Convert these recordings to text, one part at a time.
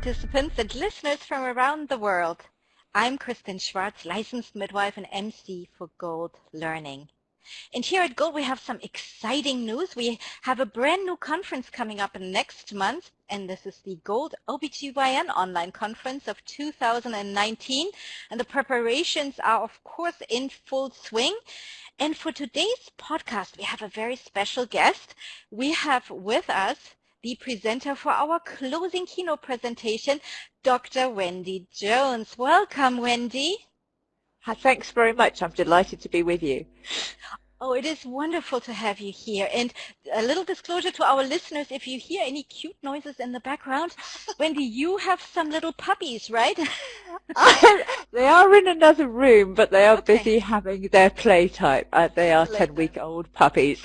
participants and listeners from around the world. I'm Kristen Schwartz, licensed midwife and MC for Gold Learning. And here at Gold, we have some exciting news. We have a brand new conference coming up next month, and this is the Gold OBGYN Online Conference of 2019. And the preparations are, of course, in full swing. And for today's podcast, we have a very special guest. We have with us the presenter for our closing keynote presentation, Dr. Wendy Jones. Welcome, Wendy. Hi, thanks very much. I'm delighted to be with you. Oh, it is wonderful to have you here. And a little disclosure to our listeners, if you hear any cute noises in the background, Wendy, you have some little puppies, right? They are in another room, but they are busy having their playtime. They are 10-week-old puppies.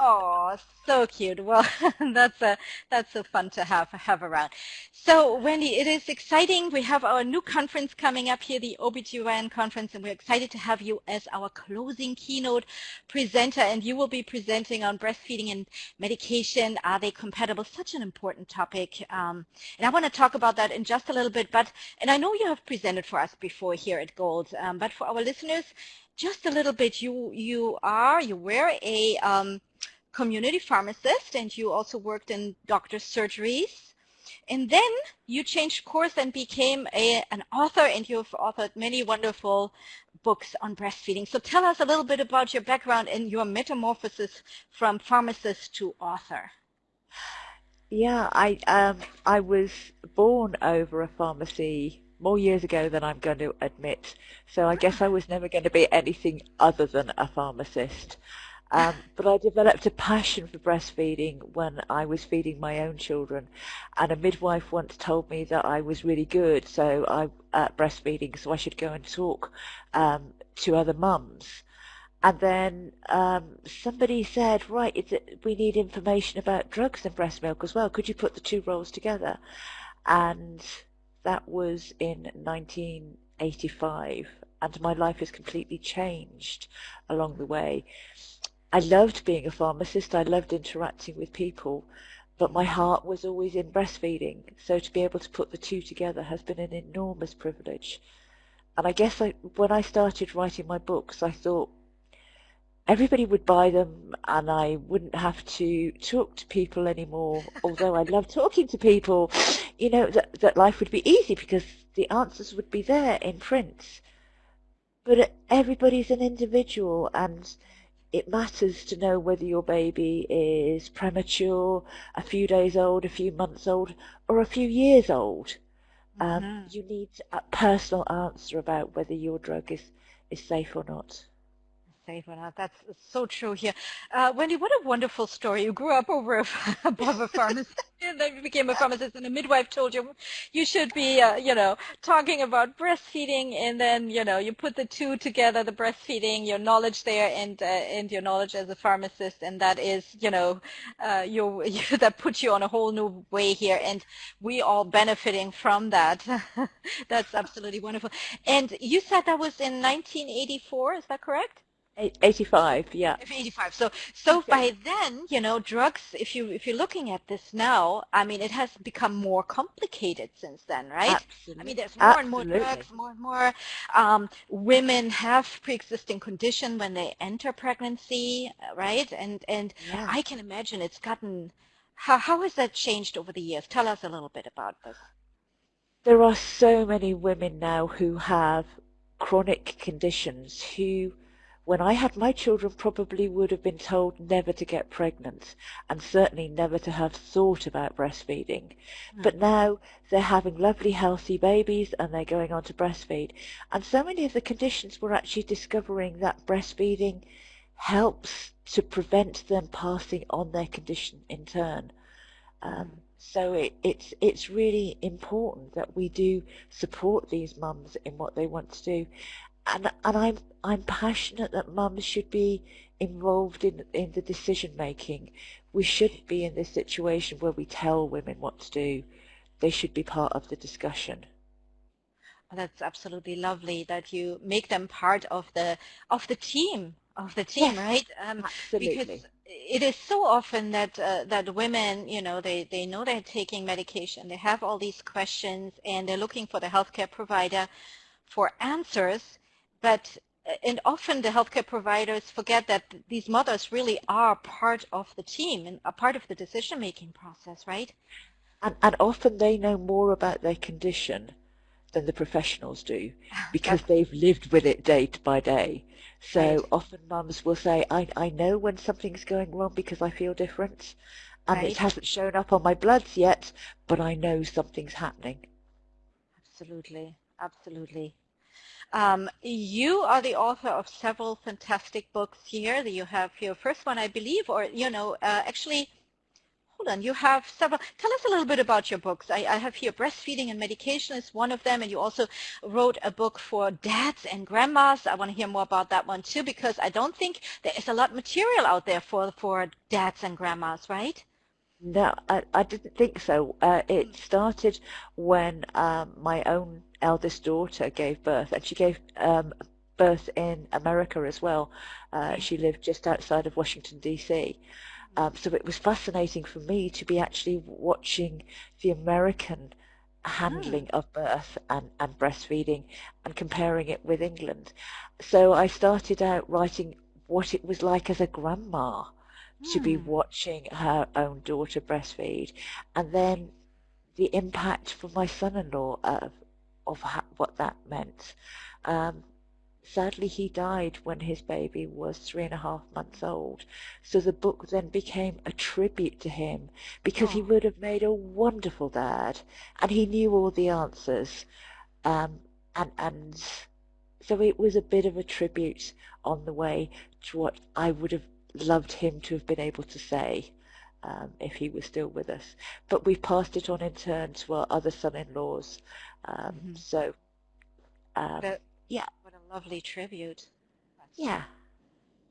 Oh, so cute. Well, that's so fun to have around. So, Wendy, it is exciting. We have our new conference coming up here, the OBGYN conference, and we're excited to have you as our closing keynote presenter. And you will be presenting on breastfeeding and medication. Are they compatible? Such an important topic. And I want to talk about that in just a little bit. And I know you have presented for us before here at Gold, but for our listeners, just a little bit. You were a community pharmacist, and you also worked in doctor's surgeries, and then you changed course and became an author, and you've authored many wonderful books on breastfeeding. So tell us a little bit about your background and your metamorphosis from pharmacist to author. Yeah, I was born over a pharmacy more years ago than I'm going to admit, so I guess I was never going to be anything other than a pharmacist. But I developed a passion for breastfeeding when I was feeding my own children, and a midwife once told me that I was really good at breastfeeding, so I should go and talk to other mums. And then somebody said, right, we need information about drugs and breast milk as well. Could you put the two roles together? And that was in 1985, and my life has completely changed along the way. I loved being a pharmacist, I loved interacting with people, but my heart was always in breastfeeding, so to be able to put the two together has been an enormous privilege. And I guess when I started writing my books, I thought everybody would buy them and I wouldn't have to talk to people anymore, although I love talking to people, that life would be easy because the answers would be there in print. But everybody's an individual, and it matters to know whether your baby is premature, a few days old, a few months old, or a few years old. You need a personal answer about whether your drug is safe or not. Safe or not. That's so true here. Wendy, what a wonderful story. You grew up above a pharmacist, and then you became a pharmacist, and a midwife told you you should be, talking about breastfeeding, and then, you put the two together, the breastfeeding, your knowledge there, and your knowledge as a pharmacist, and that is, that puts you on a whole new way here, and we all benefiting from that. That's absolutely wonderful. And you said that was in 1984, is that correct? 85, yeah. 85. So by then, drugs, if you're looking at this now, I mean, it has become more complicated since then, right? Absolutely. I mean, there's more and more drugs, more and more women have pre-existing condition when they enter pregnancy, right? And yeah. I can imagine it's gotten, how has that changed over the years? Tell us a little bit about this. There are so many women now who have chronic conditions who, when I had my children, probably would have been told never to get pregnant and certainly never to have thought about breastfeeding. But now they're having lovely, healthy babies and they're going on to breastfeed. And so many of the conditions we're actually discovering that breastfeeding helps to prevent them passing on their condition in turn. So it's really important that we do support these mums in what they want to do. And I'm passionate that mums should be involved in the decision making. We shouldn't be in this situation where we tell women what to do. They should be part of the discussion. That's absolutely lovely that you make them part of the team, Yes, right? absolutely. Because it is so often that that women, they know they're taking medication, they have all these questions, and they're looking for the healthcare provider for answers, but and often the healthcare providers forget that these mothers really are part of the team and a part of the decision-making process, right? And often they know more about their condition than the professionals do because That's they've lived with it day by day. right, So often mums will say, I know when something's going wrong because I feel different and it right. hasn't shown up on my bloods yet, but I know something's happening. Absolutely, absolutely. You are the author of several fantastic books here. You have your first one, I believe, or, actually, hold on, you have several. Tell us a little bit about your books. I have here Breastfeeding and Medication is one of them, and you also wrote a book for dads and grandmas. I want to hear more about that one too, because I don't think there is a lot of material out there for dads and grandmas, right? No, I didn't think so. It started when my own eldest daughter gave birth, and she gave birth in America as well. Okay. She lived just outside of Washington, D.C. So it was fascinating for me to be actually watching the American Mm. handling of birth and breastfeeding and comparing it with England. So I started out writing what it was like as a grandma to be Mm. watching her own daughter breastfeed, and then the impact for my son-in-law of what that meant. Um, Sadly, he died when his baby was 3.5 months old. So the book then became a tribute to him because he Oh. would have made a wonderful dad and he knew all the answers. Um, and so it was a bit of a tribute on the way to what I would have loved him to have been able to say if he was still with us. But we've passed it on in turn to our other son-in-laws. Mhm. So, What um, a yeah, what a lovely tribute. That's yeah.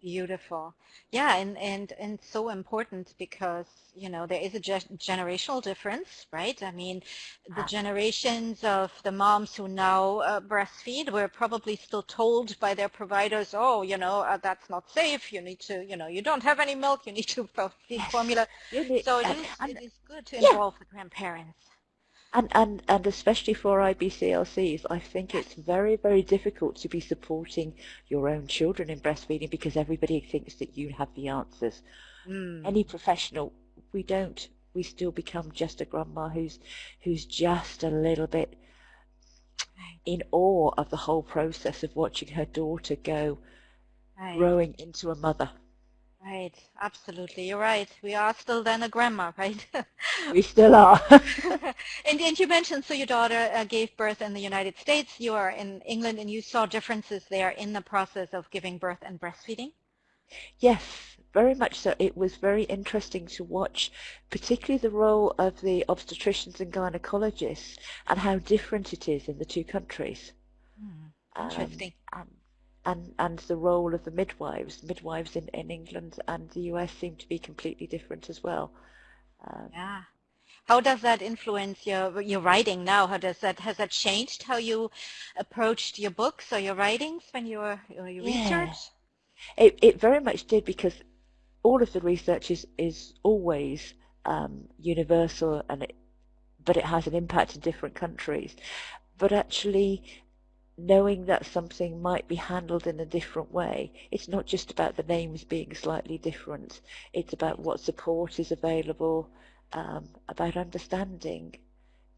beautiful. Yeah, and so important because, there is a generational difference, right? I mean, the generations of the moms who now breastfeed were probably still told by their providers, oh, that's not safe. You need to, you don't have any milk. You need to feed Yes. formula. You need, So it and, is and it is good to yeah, involve the grandparents. and especially for IBCLCs, I think Yes. it's very, very difficult to be supporting your own children in breastfeeding because everybody thinks that you have the answers. Mm. Any professional, we don't. We still become just a grandma who's just a little bit Right. in awe of the whole process of watching her daughter go Right. growing into a mother. Right. Absolutely. You're right. We are still then a grandma, right? We still are. And you mentioned, so your daughter gave birth in the United States. You are in England, and you saw differences there in the process of giving birth and breastfeeding. Yes, very much so. It was very interesting to watch, particularly the role of the obstetricians and gynecologists and how different it is in the two countries. Hmm. Um, Interesting. and, and the role of the midwives. Midwives in England and the US seem to be completely different as well. Um, Yeah. How does that influence your writing now? Has that changed how you approached your books or your writings when you yeah, research? it very much did because all of the research is always universal but it has an impact in different countries. But actually knowing that something might be handled in a different way, it's not just about the names being slightly different. It's about Right. what support is available, about understanding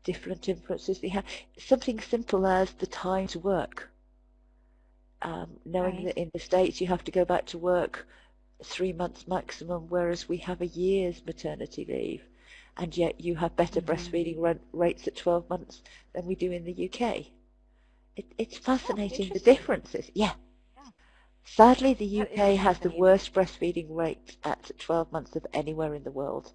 different influences they have. Something simple as the time to work. Knowing Right. that in the States you have to go back to work 3 months maximum, whereas we have a year's maternity leave, and yet you have better Mm-hmm. breastfeeding rates at 12 months than we do in the UK. It's Oh, fascinating the interesting. differences. Yeah. Yeah, Sadly, the that is UK has the fascinating. worst breastfeeding rate at 12 months of anywhere in the world.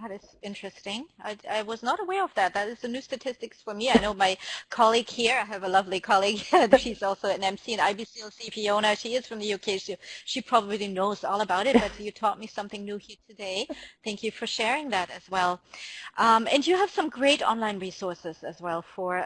That is interesting. I was not aware of that. That is the new statistics for me. I know my colleague here, I have a lovely colleague, she's also an MC and IBCLC Fiona. She is from the UK. She probably knows all about it, but you taught me something new here today. Thank you for sharing that as well. And you have some great online resources as well for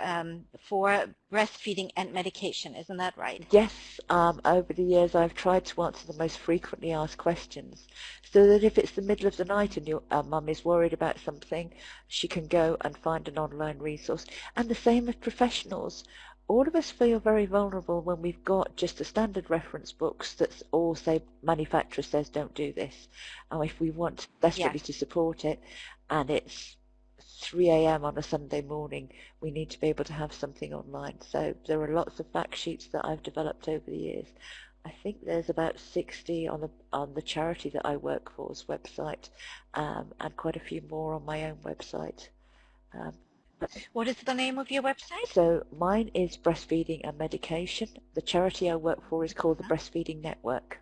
breastfeeding and medication. Isn't that right? Yes, over the years I've tried to answer the most frequently asked questions so that if it's the middle of the night and your mum is worried about something, she can go and find an online resource. And the same with professionals. All of us feel very vulnerable when we've got just the standard reference books that all say manufacturer says don't do this. And if we want desperately to support it and it's 3 a.m. on a Sunday morning, we need to be able to have something online. So there are lots of fact sheets that I've developed over the years. I think there's about 60 on the charity that I work for's website, and quite a few more on my own website. What is the name of your website? So mine is Breastfeeding and Medication. The charity I work for is called the Breastfeeding Network.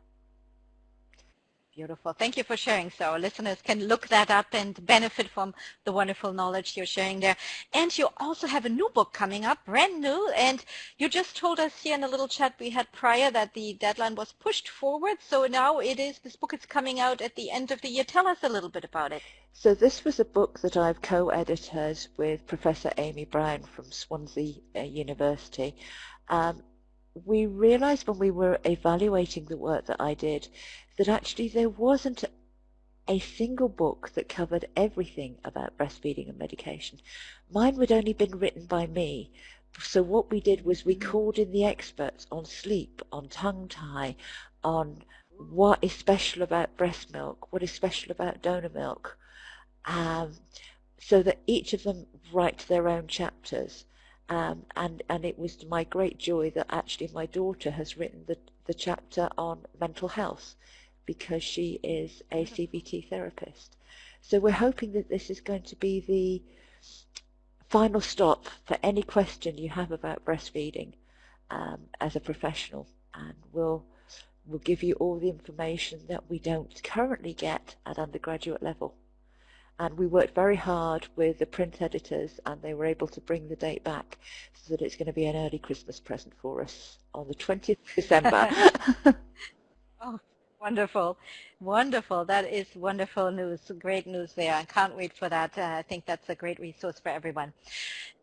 Beautiful. Thank you for sharing. So our listeners can look that up and benefit from the wonderful knowledge you're sharing there. And you also have a new book coming up, brand new. And you just told us here in a little chat we had prior that the deadline was pushed forward. So now this book is coming out at the end of the year. Tell us a little bit about it. So this was a book that I've co-edited with Professor Amy Brown from Swansea University. We realized when we were evaluating the work that I did that actually there wasn't a single book that covered everything about breastfeeding and medication. Mine had only been written by me. So what we did was we called in the experts on sleep, on tongue tie, on what is special about breast milk, what is special about donor milk, so that each of them write their own chapters. And it was to my great joy that actually my daughter has written the chapter on mental health because she is a CBT therapist. So we're hoping that this is going to be the final stop for any question you have about breastfeeding as a professional, and we'll give you all the information that we don't currently get at undergraduate level. And we worked very hard with the print editors, and they were able to bring the date back so that it's going to be an early Christmas present for us on the 20th of December. Oh, wonderful. Wonderful. That is wonderful news. Great news there. I can't wait for that. I think that's a great resource for everyone.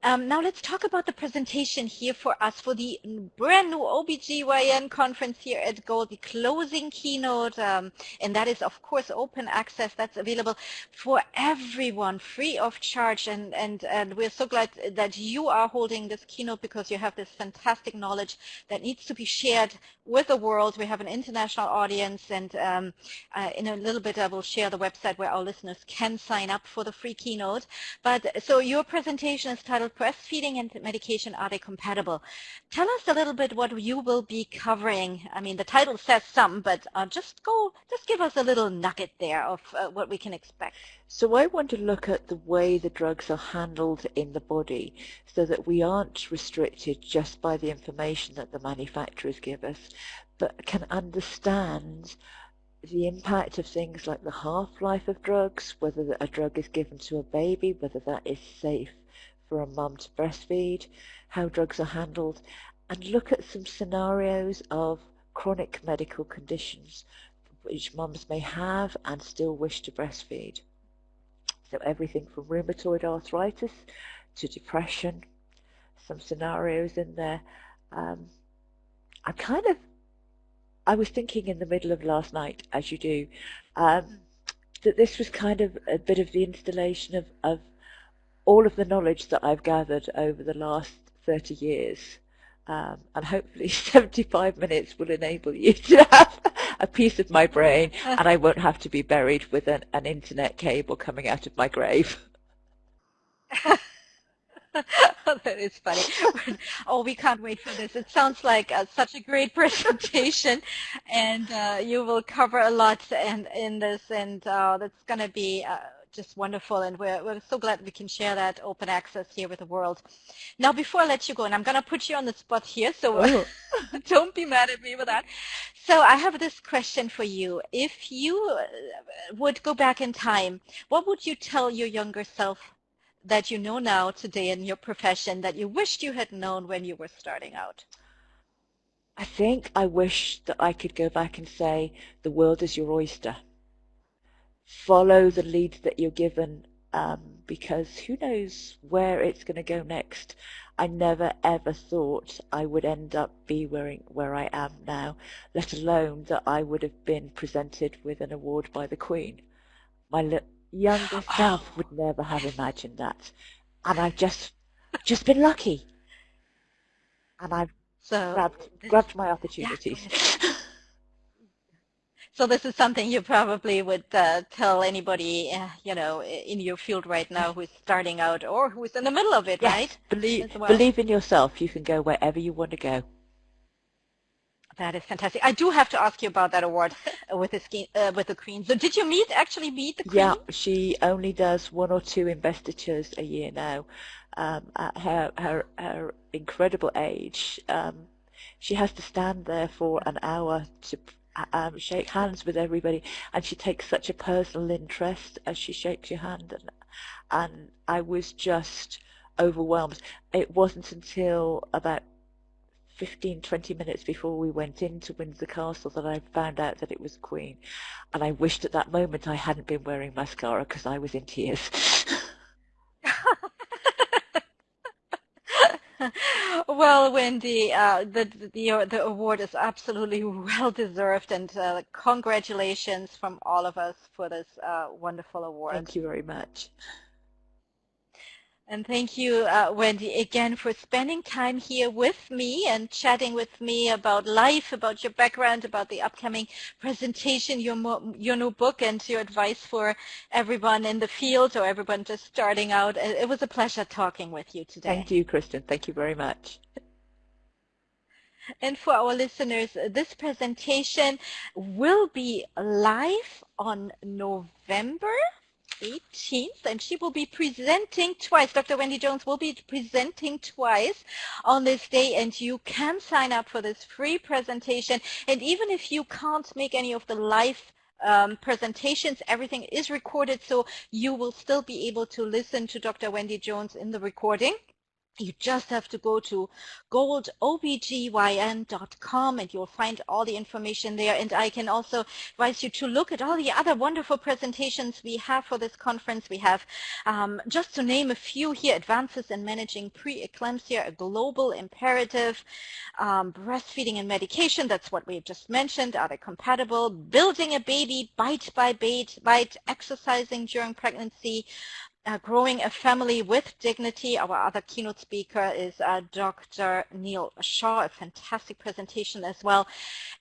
Now let's talk about the presentation here for us for the brand new OBGYN conference here at Gold, the closing keynote, and that is of course open access. That's available for everyone, free of charge, and we're so glad that you are holding this keynote because you have this fantastic knowledge that needs to be shared with the world. We have an international audience, and in a little bit I will share the website where our listeners can sign up for the free keynote. But so your presentation is titled Breastfeeding and Medication, Are They Compatible? Tell us a little bit what you will be covering. I mean, the title says some, but just give us a little nugget there of what we can expect. So I want to look at the way the drugs are handled in the body so that we aren't restricted just by the information that the manufacturers give us, but can understand the impact of things like the half-life of drugs, whether a drug is given to a baby, whether that is safe for a mum to breastfeed, how drugs are handled, and look at some scenarios of chronic medical conditions which mums may have and still wish to breastfeed. So everything from rheumatoid arthritis to depression, some scenarios in there. I was thinking in the middle of last night, as you do, that this was kind of a bit of the installation of all of the knowledge that I've gathered over the last 30 years. And hopefully 75 minutes will enable you to have a piece of my brain, and I won't have to be buried with an internet cable coming out of my grave. That is funny. Oh, we can't wait for this. It sounds like such a great presentation, and you will cover a lot in this, and that's going to be just wonderful, and we're so glad we can share that open access here with the world. Now, before I let you go, and I'm going to put you on the spot here, so don't be mad at me for that. So I have this question for you. If you would go back in time, what would you tell your younger self that you know now today in your profession that you wished you had known when you were starting out? I think I wish that I could go back and say, the world is your oyster. Follow the leads that you're given, because who knows where it's going to go next. I never ever thought I would end up be where I am now, let alone that I would have been presented with an award by the Queen. My younger Oh, self would never have yes. imagined that. And I've just been lucky. And I've So this, grabbed my yeah, go opportunities. ahead. So this is something you probably would tell anybody, in your field right now who's starting out or who's in the middle of it, right? Yes, believe As well. believe in yourself. You can go wherever you want to go. That is fantastic. I do have to ask you about that award with the Queen. So did you actually meet the Yeah, Queen? she only does one or two investitures a year now. At her incredible age, she has to stand there for an hour to shake hands with everybody, and she takes such a personal interest as she shakes your hand, and I was just overwhelmed. It wasn't until about 15-20 minutes before we went into Windsor Castle that I found out that it was Queen, and I wished at that moment I hadn't been wearing mascara because I was in tears. Well, Wendy, the award is absolutely well deserved, and congratulations from all of us for this wonderful award. Thank you very much. And thank you, Wendy, again for spending time here with me and chatting with me about life, about your background, about the upcoming presentation, your new book, and your advice for everyone in the field or everyone just starting out. It was a pleasure talking with you today. Thank you, Kristen. Thank you very much. And for our listeners, this presentation will be live on November 18th, and she will be presenting twice. Dr. Wendy Jones will be presenting twice on this day, and you can sign up for this free presentation. And even if you can't make any of the live presentations, everything is recorded, so you will still be able to listen to Dr. Wendy Jones in the recording. You just have to go to goldobgyn.com and you'll find all the information there. And I can also advise you to look at all the other wonderful presentations we have for this conference. We have, just to name a few here, Advances in Managing Preeclampsia, a Global Imperative, Breastfeeding and Medication, that's what we just mentioned, are they compatible? Building a Baby, Bite by Bite, Exercising During Pregnancy, Growing a Family with Dignity. Our other keynote speaker is Dr. Neil Shaw, a fantastic presentation as well.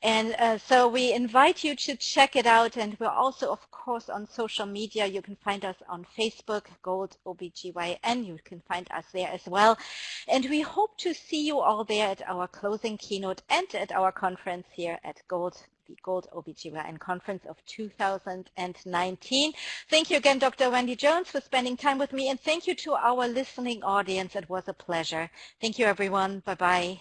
And so we invite you to check it out. And we're also, of course, on social media. You can find us on Facebook, Gold OBGYN. You can find us there as well. And we hope to see you all there at our closing keynote and at our conference here at Gold, the Gold OBGYN Conference of 2019. Thank you again, Dr. Wendy Jones, for spending time with me, and thank you to our listening audience. It was a pleasure. Thank you, everyone. Bye-bye.